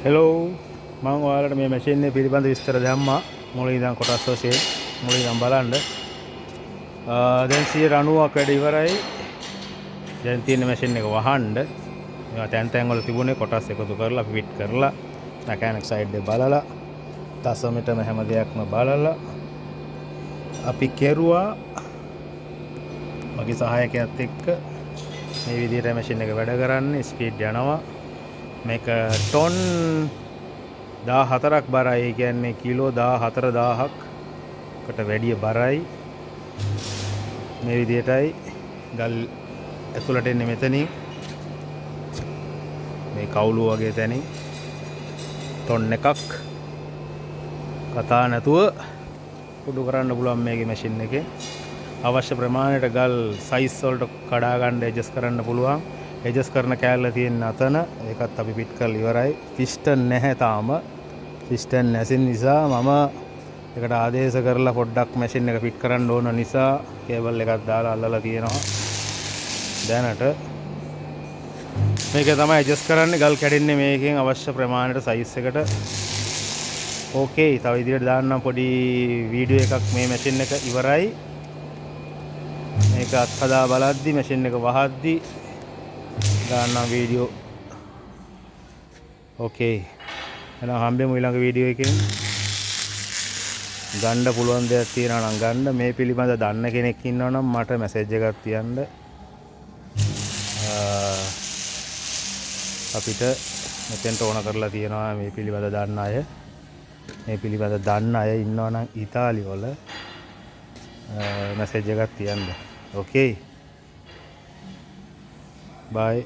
Hello මම ඔයාලට මේ මැෂින් එක පිළිබඳ විස්තර දැම්මා මුලින් ඉඳන් කොටස් වශයෙන් මුලින් ඉඳන් බලන්න. දැන් 90ක් වැඩ ඉවරයි. දැන් තියෙන මැෂින් එක වහන්න. මේවා තැන් තැන් වල තිබුණේ කොටස් එකතු කරලා අපි ෆිට කරලා මැකැනික් සයිඩ් එක බලලා දශමෙටම හැම දෙයක්ම බලලා අපි කෙරුවා මගේ සහායකයාත් එක්ක මේ විදිහට මැෂින් එක වැඩ කරන්නේ ස්පීඩ් යනවා. මේක ටොන් 14ක් බරයි. ඒ කියන්නේ කිලෝ 14000කට වැඩිය බරයි. මේ විදිහටයි ගල් ඇතුළට එන්නේ මෙතනින් මේ කවුළු වගේ තැනින් ටොන් එකක් කතා නැතුව කුඩු කරන්න පුළුවන් මේකේ මැෂින් එකේ. අවශ්‍ය ප්‍රමාණයට ගල් සයිස් වලට කඩා ගන්න ඇඩ්ජස්ට් කරන්න පුළුවන්. ඇඩ්ජස්ට් කරන කෑල්ල තියෙන අතන ඒකත් අපි ෆිට කරලා ඉවරයි. පිස්ටන් නැහැ තාම. පිස්ටන් නැති නිසා මම ඒකට ආදේශ කරලා පොඩ්ඩක් මැෂින් එක ෆිට කරන්න ඕන නිසා කේබල් එකක් දාලා අල්ලලා තියෙනවා. දැනට මේක තමයි ඇඩ්ජස්ට් කරන්නේ. ගල් කැඩෙන්නේ මේකෙන් අවශ්‍ය ප්‍රමාණයට සයිස් එකට. ඕකේ. තව ඉදිරියට දාන්නම් පොඩි වීඩියෝ එකක් මේ මැෂින් එක ඉවරයි. මේක අත්හදා බලද්දි මැෂින් එක වහද්දි දාන්නම් වීඩියෝ. ඕකේ. එහෙනම් හම්බෙමු ඊළඟ වීඩියෝ එකෙන්. ගන්න පුළුවන් දෙයක් තියෙනවා නම් ගන්න. මේ පිළිබඳ දන්න කෙනෙක් ඉන්නවා නම් මට මැසේජ් එකක් තියන්න. අපිට මෙතෙන්ට ඕන කරලා තියෙනවා මේ පිළිබඳ දන්න අය. මේ පිළිබඳ දන්න අය ඉන්නවා නම් ඉතාලි වල මැසේජ් එකක් තියන්න. ඕකේ. බයි.